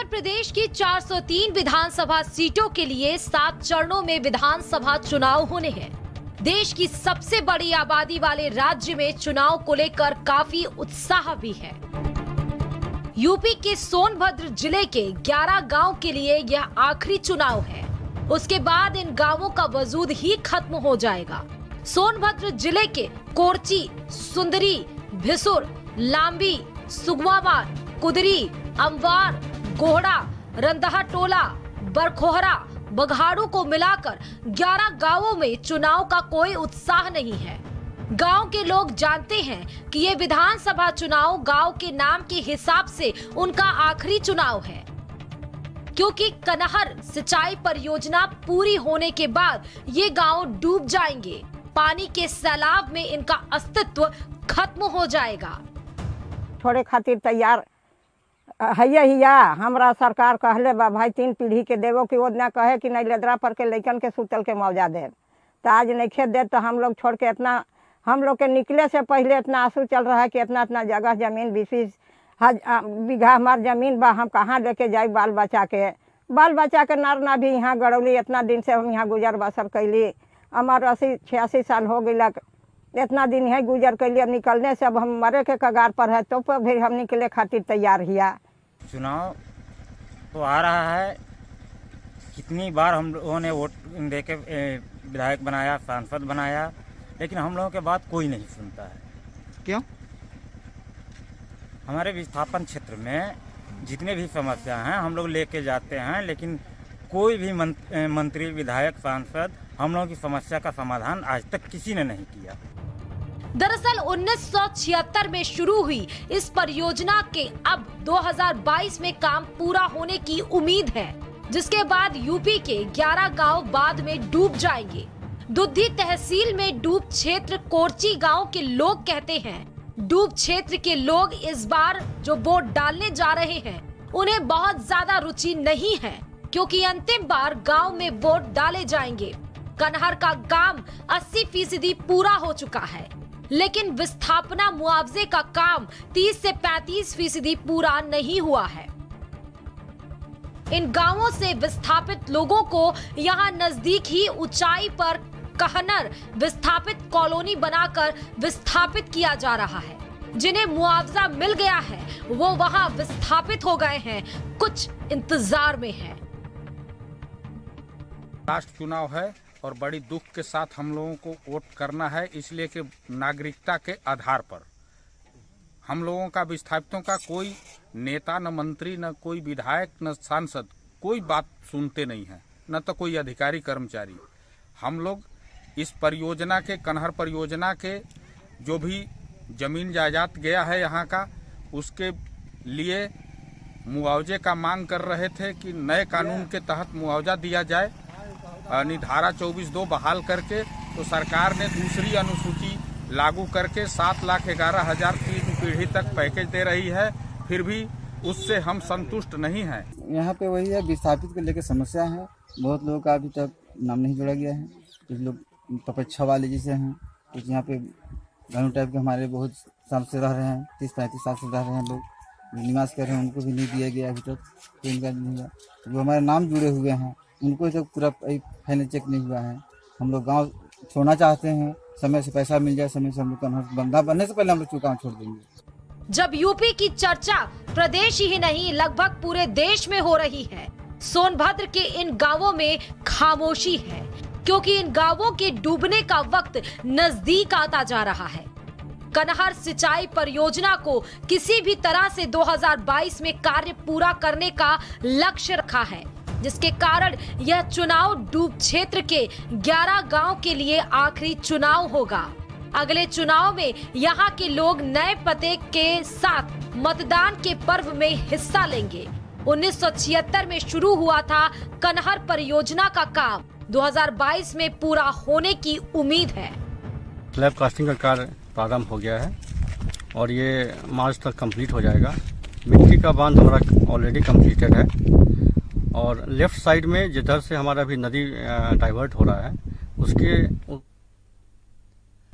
उत्तर प्रदेश की 403 विधानसभा सीटों के लिए 7 चरणों में विधानसभा चुनाव होने हैं। देश की सबसे बड़ी आबादी वाले राज्य में चुनाव को लेकर काफी उत्साह भी है। यूपी के सोनभद्र जिले के 11 गांव के लिए यह आखिरी चुनाव है। उसके बाद इन गांवों का वजूद ही खत्म हो जाएगा। सोनभद्र जिले के कोरची, सुंदरी, भिसुर, लांबी, सुगमावार, कुदरी, अमवार, गोहड़ा, रंदहा टोला, बरखोहरा, बघाड़ू को मिलाकर 11 गांवों में चुनाव का कोई उत्साह नहीं है। गांव के लोग जानते हैं कि ये विधानसभा चुनाव गांव के नाम के हिसाब से उनका आखिरी चुनाव है, क्योंकि कनहर सिंचाई परियोजना पूरी होने के बाद ये गांव डूब जाएंगे। पानी के सैलाब में इनका अस्तित्व खत्म हो जाएगा। छोड़े खातिर तैयार हिया हमरा सरकार कहले बा भाई 3 पीढ़ी के देवो कि वो ना कहे कि नहीं लेदरा पर के लइकन के सुतल के मौजा दे, तो आज नहीं खेत दे तो हम लोग छोड़ के इतना, हम लोग के निकले से पहले इतना आंसू चल रहा है कि इतना जगह जमीन 20 बीघा हमार जमीन बा, हम कहाँ लेके जाए बाल बच्चा के नर ना भी यहाँ गड़ौली। इतना दिन से हम यहाँ गुजर बसर कैली, हमार 80-86 साल हो गई, इतना दिन है गुजर कैली। अब निकलने से अब हम मरे के कगार पर है, तो फिर हम निकले खातिर तैयार हिया। चुनाव तो आ रहा है, कितनी बार हम लोगों ने वोट दे के विधायक बनाया, सांसद बनाया, लेकिन हम लोगों के बात कोई नहीं सुनता है। क्यों? हमारे विस्थापन क्षेत्र में जितने भी समस्या हैं हम लोग लेके जाते हैं, लेकिन कोई भी मंत्री, विधायक, सांसद हम लोगों की समस्या का समाधान आज तक किसी ने नहीं किया। दरअसल 1976 में शुरू हुई इस परियोजना के अब 2022 में काम पूरा होने की उम्मीद है, जिसके बाद यूपी के 11 गांव बाद में डूब जाएंगे। दुद्धी तहसील में डूब क्षेत्र कोरची गांव के लोग कहते हैं, डूब क्षेत्र के लोग इस बार जो वोट डालने जा रहे हैं उन्हें बहुत ज्यादा रुचि नहीं है, क्योंकि अंतिम बार गांव में वोट डाले जाएंगे। कनहर का काम 80% पूरा हो चुका है, लेकिन विस्थापना मुआवजे का काम 30 से 35% पूरा नहीं हुआ है। इन गांवों से विस्थापित लोगों को यहां नजदीक ही ऊंचाई पर कहनर विस्थापित कॉलोनी बनाकर विस्थापित किया जा रहा है। जिन्हें मुआवजा मिल गया है वो वहां विस्थापित हो गए हैं, कुछ इंतजार में हैं। राष्ट्र चुनाव है और बड़ी दुख के साथ हम लोगों को वोट करना है, इसलिए कि नागरिकता के आधार पर हम लोगों का, विस्थापितों का कोई नेता, न मंत्री, न कोई विधायक, न सांसद कोई बात सुनते नहीं है, न तो कोई अधिकारी कर्मचारी। हम लोग इस परियोजना के, कनहर परियोजना के जो भी जमीन जायदाद गया है यहाँ का, उसके लिए मुआवजे का मांग कर रहे थे कि नए कानून के तहत मुआवजा दिया जाए। धारा 24(2) बहाल करके तो सरकार ने दूसरी अनुसूची लागू करके 7,11,000 3 पीढ़ी तक पैकेज दे रही है, फिर भी उससे हम संतुष्ट नहीं हैं। यहाँ पे वही है, विस्थापित को लेकर समस्या है। बहुत लोगों का अभी तक नाम नहीं जोड़ा गया है। कुछ लोग तपच्छा वाले जैसे हैं, कुछ यहाँ पे गाँव टाइप के हमारे बहुत साल से रह रहे हैं, 30-35 साल से रह रहे हैं, लोग निवास कर रहे हैं, उनको भी नहीं दिया गया अभी तक, तो इनका नहीं हुआ। जो हमारे नाम जुड़े हुए हैं उनको तक पूरा फाइनल चेक नहीं हुआ है। हम लोग गांव छोड़ना चाहते हैं, समय से पैसा मिल जाए, समय से हम लोग बंदा बनने से पहले हम लोग गाँव छोड़ देंगे। जब यूपी की चर्चा प्रदेश ही नहीं लगभग पूरे देश में हो रही है, सोनभद्र के इन गांवों में खामोशी है, क्योंकि इन गांवों के डूबने का वक्त नजदीक आता जा रहा है। कनहर सिंचाई परियोजना को किसी भी तरह से 2022 में कार्य पूरा करने का लक्ष्य रखा है, जिसके कारण यह चुनाव डूब क्षेत्र के 11 गांव के लिए आखिरी चुनाव होगा। अगले चुनाव में यहां के लोग नए पते के साथ मतदान के पर्व में हिस्सा लेंगे। 1976 में शुरू हुआ था कनहर परियोजना का काम, 2022 में पूरा होने की उम्मीद है। स्लैब कास्टिंग का कार्य प्रारंभ हो गया है और ये मार्च तक कंप्लीट हो जाएगा। मिट्टी का बांध हमारा ऑलरेडी कंप्लीटेड है और लेफ्ट साइड में जिधर से हमारा अभी नदी डाइवर्ट हो रहा है उसके